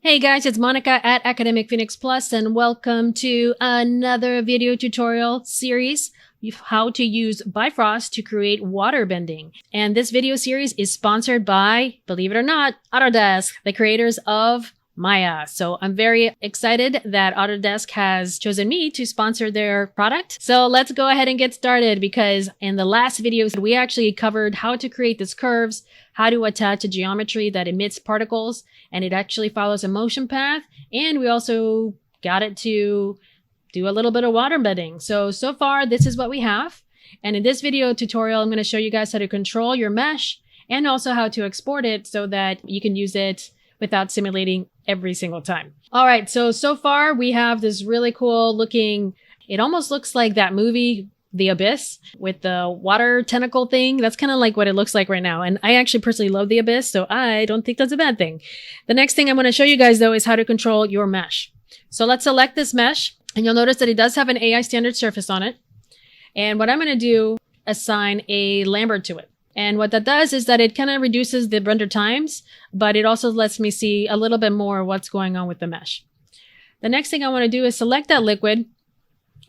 Hey guys, it's Monica at Academic Phoenix Plus, and welcome to another video tutorial series how to use Bifrost to create water bending. And this video series is sponsored by, believe it or not, Autodesk, the creators of Maya. So I'm very excited that Autodesk has chosen me to sponsor their product. So let's go ahead and get started, because in the last videos, we actually covered how to create these curves, how to attach a geometry that emits particles, and it actually follows a motion path. And we also got it to do a little bit of water bending. So far, this is what we have. And in this video tutorial, I'm going to show you guys how to control your mesh and also how to export it so that you can use it without simulating every single time. All right, so far we have this really cool looking, it almost looks like that movie, The Abyss, with the water tentacle thing. That's kind of like what it looks like right now. And I actually personally love The Abyss, so I don't think that's a bad thing. The next thing I'm going to show you guys though is how to control your mesh. So let's select this mesh, and you'll notice that it does have an AI standard surface on it. And what I'm going to do, assign a Lambert to it. And what that does is that it kind of reduces the render times, but it also lets me see a little bit more what's going on with the mesh. The next thing I want to do is select that liquid,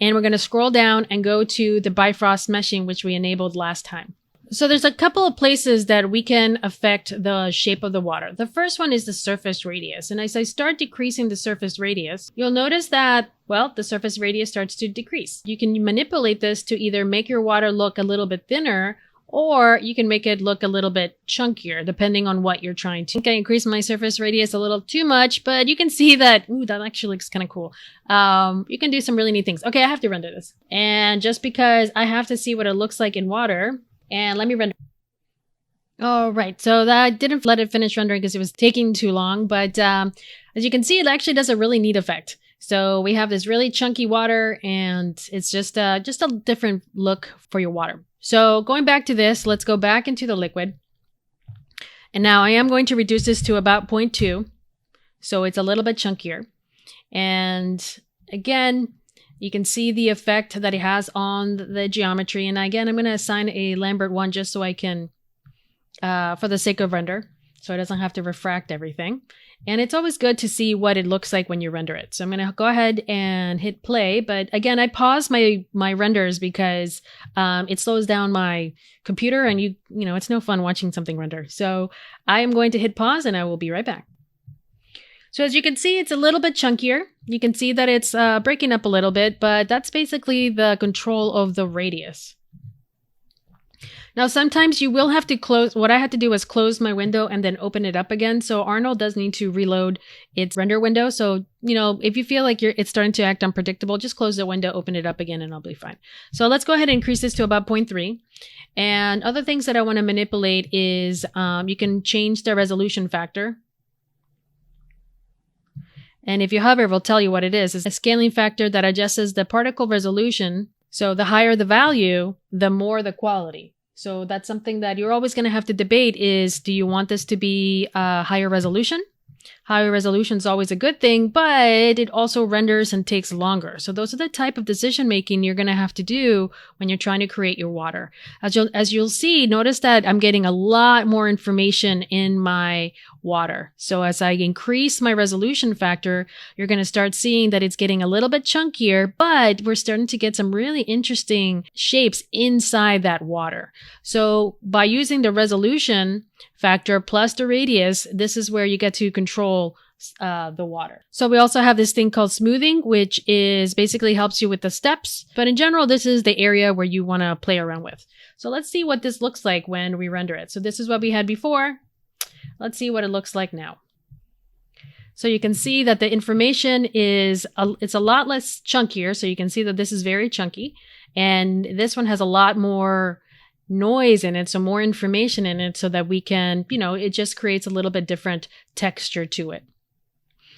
and we're going to scroll down and go to the Bifrost meshing, which we enabled last time. So there's a couple of places that we can affect the shape of the water. The first one is the surface radius. And as I start decreasing the surface radius, you'll notice that, well, the surface radius starts to decrease. You can manipulate this to either make your water look a little bit thinner, or you can make it look a little bit chunkier, depending on what you're trying to. I think I increased my surface radius a little too much, but you can see that, ooh, that actually looks kind of cool. You can do some really neat things. Okay, I have to render this. And just because I have to see what it looks like in water, and let me render. All right, so that didn't let it finish rendering because it was taking too long, but as you can see, it actually does a really neat effect. So we have this really chunky water, and it's just a different look for your water. So going back to this, let's go back into the liquid. And now I am going to reduce this to about 0.2. So it's a little bit chunkier. And again, you can see the effect that it has on the geometry. And again, I'm going to assign a Lambert 1 just so I can, for the sake of render, so it doesn't have to refract everything. And it's always good to see what it looks like when you render it. So I'm going to go ahead and hit play. But again, I pause my renders because it slows down my computer, and you know, it's no fun watching something render. So I am going to hit pause, and I will be right back. So as you can see, it's a little bit chunkier. You can see that it's breaking up a little bit, but that's basically the control of the radius. Now, sometimes you will have to close. What I had to do was close my window and then open it up again. So Arnold does need to reload its render window. So, you know, if you feel like it's starting to act unpredictable, just close the window, open it up again, and I'll be fine. So let's go ahead and increase this to about 0.3. And other things that I want to manipulate is you can change the resolution factor. And if you hover, it will tell you what it is. It's a scaling factor that adjusts the particle resolution. So the higher the value, the more the quality. So that's something that you're always going to have to debate is, do you want this to be higher resolution? Higher resolution is always a good thing, but it also renders and takes longer. So those are the type of decision making you're going to have to do when you're trying to create your water. As you'll see, notice that I'm getting a lot more information in my water. So as I increase my resolution factor, you're going to start seeing that it's getting a little bit chunkier, but we're starting to get some really interesting shapes inside that water. So by using the resolution factor plus the radius, this is where you get to control the water. So we also have this thing called smoothing, which is basically helps you with the steps. But in general, this is the area where you want to play around with. So let's see what this looks like when we render it. So this is what we had before. Let's see what it looks like now. So you can see that the information is, it's a lot less chunkier. So you can see that this is very chunky. And this one has a lot more noise in it, so more information in it, so that we can, you know, it just creates a little bit different texture to it.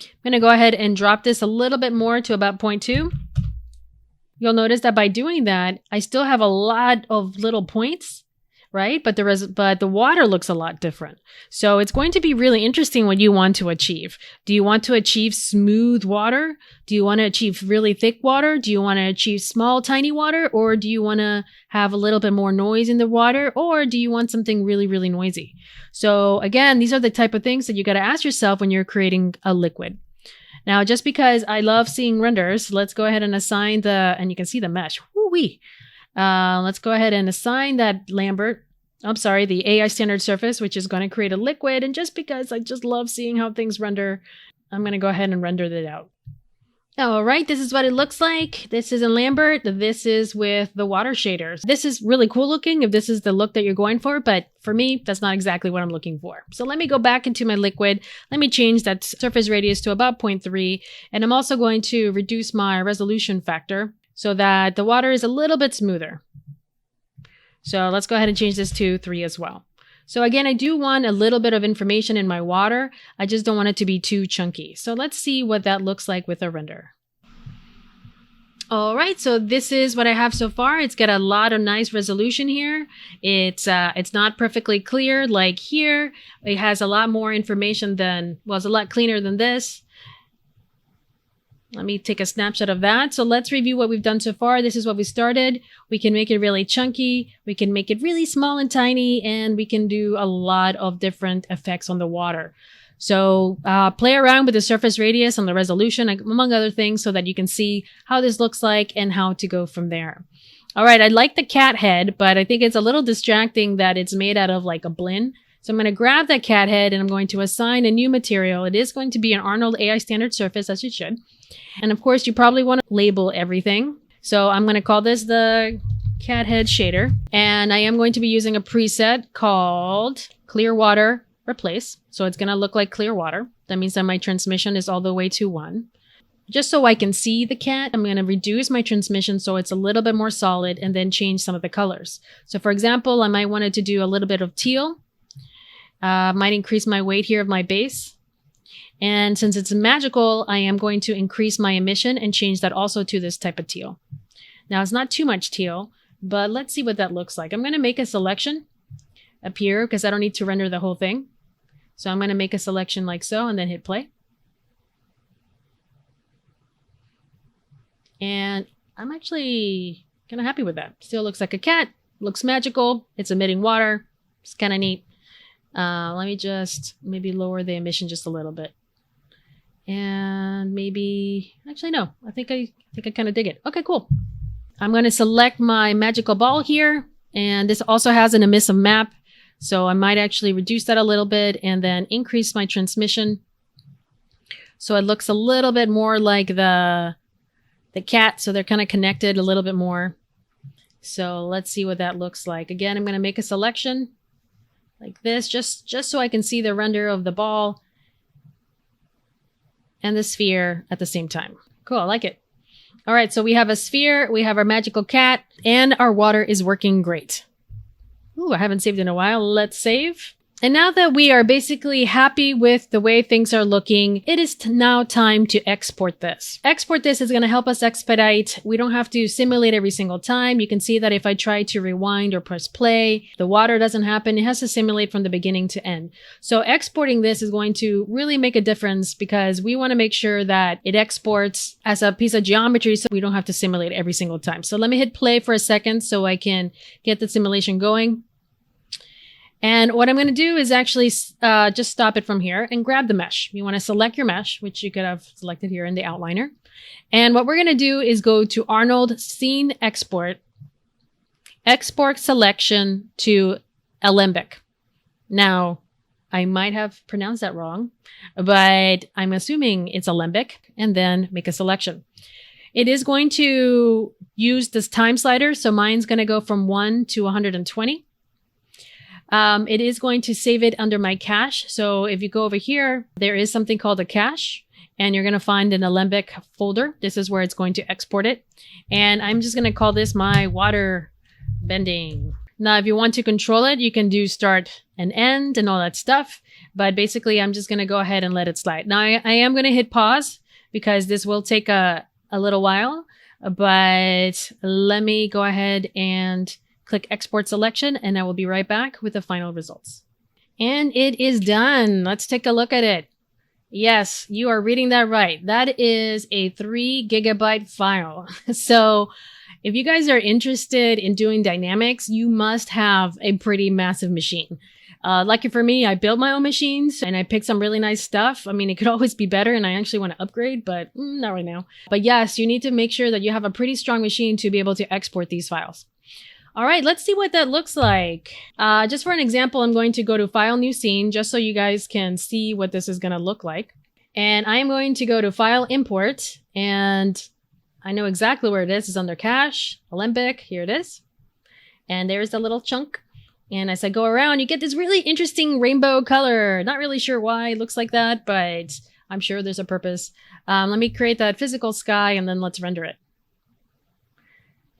I'm going to go ahead and drop this a little bit more to about 0.2. You'll notice that by doing that, I still have a lot of little points, right? But the water looks a lot different. So it's going to be really interesting what you want to achieve. Do you want to achieve smooth water? Do you want to achieve really thick water? Do you want to achieve small, tiny water? Or do you want to have a little bit more noise in the water? Or do you want something really, really noisy? So again, these are the type of things that you got to ask yourself when you're creating a liquid. Now, just because I love seeing renders, let's go ahead and assign and you can see the mesh. Woo-wee. Let's go ahead and assign that the AI standard surface, which is going to create a liquid. And just because I just love seeing how things render, I'm going to go ahead and render it out. All right, this is what it looks like. This is in Lambert. This is with the water shaders. This is really cool looking if this is the look that you're going for, but for me, that's not exactly what I'm looking for. So let me go back into my liquid. Let me change that surface radius to about 0.3. And I'm also going to reduce my resolution factor so that the water is a little bit smoother. So let's go ahead and change this to 3 as well. So again, I do want a little bit of information in my water. I just don't want it to be too chunky. So let's see what that looks like with a render. All right, so this is what I have so far. It's got a lot of nice resolution here. It's not perfectly clear like here. It has a lot more information it's a lot cleaner than this. Let me take a snapshot of that. So let's review what we've done so far. This is what we started. We can make it really chunky. We can make it really small and tiny, and we can do a lot of different effects on the water. So play around with the surface radius and the resolution, among other things, so that you can see how this looks like and how to go from there. All right, I like the cat head, but I think it's a little distracting that it's made out of like a blend. So I'm going to grab that cat head and I'm going to assign a new material. It is going to be an Arnold AI standard surface, as it should. And of course, you probably want to label everything. So I'm going to call this the cat head shader. And I am going to be using a preset called Clear Water Replace. So it's going to look like clear water. That means that my transmission is all the way to 1. Just so I can see the cat, I'm going to reduce my transmission so it's a little bit more solid and then change some of the colors. So for example, I might want it to do a little bit of teal. Might increase my weight here of my base. And since it's magical, I am going to increase my emission and change that also to this type of teal. Now, it's not too much teal, but let's see what that looks like. I'm going to make a selection up here because I don't need to render the whole thing. So I'm going to make a selection like so and then hit play. And I'm actually kind of happy with that. Still looks like a cat, looks magical. It's emitting water. It's kind of neat. Let me just maybe lower the emission just a little bit. And maybe, actually no, I think I kind of dig it. Okay, cool. I'm going to select my magical ball here. And this also has an emissive map. So I might actually reduce that a little bit and then increase my transmission. So it looks a little bit more like the cat. So they're kind of connected a little bit more. So let's see what that looks like. Again, I'm going to make a selection like this, just so I can see the render of the ball and the sphere at the same time. Cool, I like it. All right, so we have a sphere, we have our magical cat, and our water is working great. Ooh, I haven't saved in a while. Let's save. And now that we are basically happy with the way things are looking, it is now time to export this. Export this is going to help us expedite. We don't have to simulate every single time. You can see that if I try to rewind or press play, the water doesn't happen. It has to simulate from the beginning to end. So exporting this is going to really make a difference because we want to make sure that it exports as a piece of geometry so we don't have to simulate every single time. So let me hit play for a second so I can get the simulation going. And what I'm going to do is actually just stop it from here and grab the mesh. You want to select your mesh, which you could have selected here in the outliner. And what we're going to do is go to Arnold Scene Export, Export Selection to Alembic. Now, I might have pronounced that wrong, but I'm assuming it's Alembic, and then make a selection. It is going to use this time slider. So mine's going to go from 1 to 120. It is going to save it under my cache. So if you go over here, there is something called a cache, and you're going to find an Alembic folder. This is where it's going to export it. And I'm just going to call this my water bending. Now, if you want to control it, you can do start and end and all that stuff. But basically, I'm just going to go ahead and let it slide. Now, I am going to hit pause because this will take a little while. But let me go ahead and Click Export Selection, and I will be right back with the final results. And it is done. Let's take a look at it. Yes, you are reading that right. That is a 3 GB file. So if you guys are interested in doing dynamics, you must have a pretty massive machine. Lucky for me, I built my own machines and I picked some really nice stuff. I mean, it could always be better and I actually want to upgrade, but not right now. But yes, you need to make sure that you have a pretty strong machine to be able to export these files. All right, let's see what that looks like. Just for an example, I'm going to go to File, New Scene, just so you guys can see what this is going to look like. And I am going to go to File, Import, and I know exactly where it is. It's under Cache, Olympic, here it is. And there's the little chunk. And as I go around, you get this really interesting rainbow color. Not really sure why it looks like that, but I'm sure there's a purpose. Let me create that physical sky and then let's render it.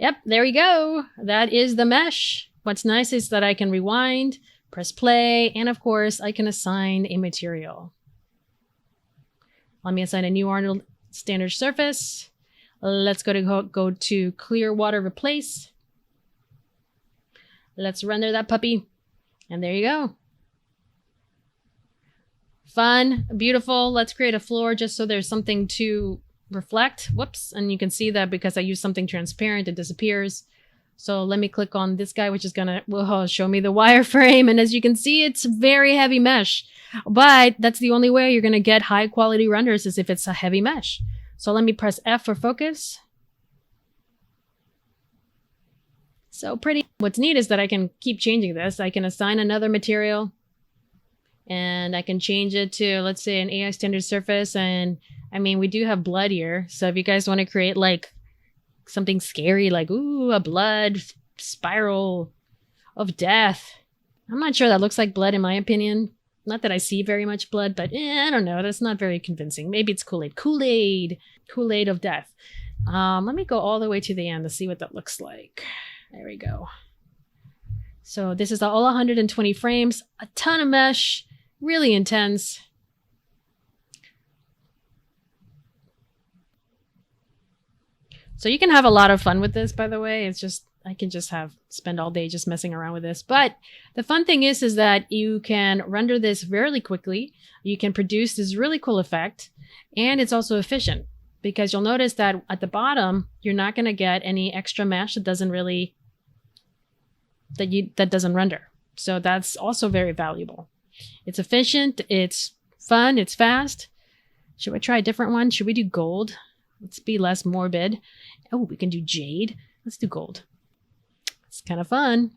Yep, there we go. That is the mesh. What's nice is that I can rewind, press play, and of course, I can assign a material. Let me assign a new Arnold standard surface. Let's go to Clear Water Replace. Let's render that puppy. And there you go. Fun, beautiful. Let's create a floor just so there's something to reflect. Whoops. And you can see that because I use something transparent, it disappears. So let me click on this guy, which is gonna show me the wireframe. And as you can see, it's very heavy mesh. But that's the only way you're gonna get high quality renders is if it's a heavy mesh. So let me press F for focus. So pretty. What's neat is that I can keep changing this. I can assign another material and I can change it to, let's say, an AI standard surface. And I mean, we do have blood here. So if you guys want to create like something scary, like, ooh, a blood spiral of death. I'm not sure that looks like blood in my opinion. Not that I see very much blood, but I don't know. That's not very convincing. Maybe it's Kool-Aid. Kool-Aid of death. Let me go all the way to the end to see what that looks like. There we go. So this is all 120 frames, a ton of mesh, really intense. So you can have a lot of fun with this, by the way. It's just, I can just spend all day just messing around with this. But the fun thing is that you can render this very quickly. You can produce this really cool effect. And it's also efficient because you'll notice that at the bottom, you're not going to get any extra mesh that doesn't really, that doesn't render. So that's also very valuable. It's efficient. It's fun. It's fast. Should we try a different one? Should we do gold? Let's be less morbid. Oh, we can do jade. Let's do gold. It's kind of fun.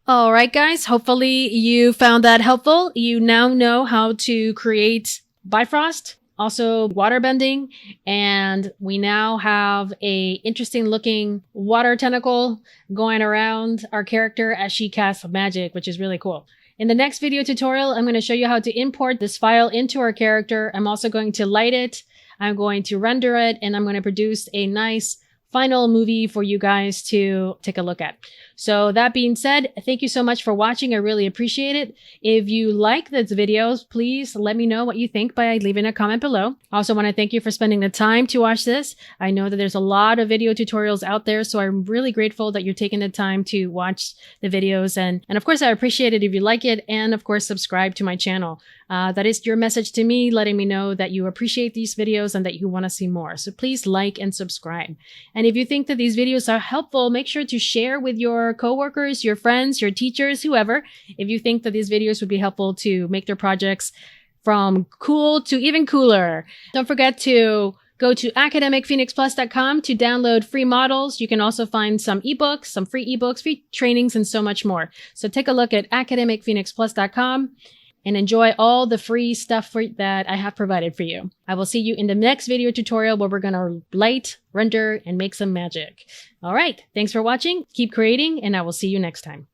All right, guys. Hopefully you found that helpful. You now know how to create Bifrost, also water bending, and we now have a interesting looking water tentacle going around our character as she casts magic, which is really cool. In the next video tutorial, I'm going to show you how to import this file into our character. I'm also going to light it. I'm going to render it, and I'm going to produce a nice final movie for you guys to take a look at. So that being said, thank you so much for watching. I really appreciate it. If you like this video, please let me know what you think by leaving a comment below. I also want to thank you for spending the time to watch this. I know that there's a lot of video tutorials out there, so I'm really grateful that you're taking the time to watch the videos. And of course, I appreciate it if you like it, and of course, subscribe to my channel. That is your message to me, letting me know that you appreciate these videos and that you want to see more. So please like and subscribe. And if you think that these videos are helpful, make sure to share with your coworkers, your friends, your teachers, whoever, if you think that these videos would be helpful to make their projects from cool to even cooler. Don't forget to go to academicphoenixplus.com to download free models. You can also find some ebooks, some free ebooks, free trainings, and so much more. So take a look at academicphoenixplus.com and enjoy all the free stuff that I have provided for you. I will see you in the next video tutorial where we're gonna light, render, and make some magic. All right, thanks for watching, keep creating, and I will see you next time.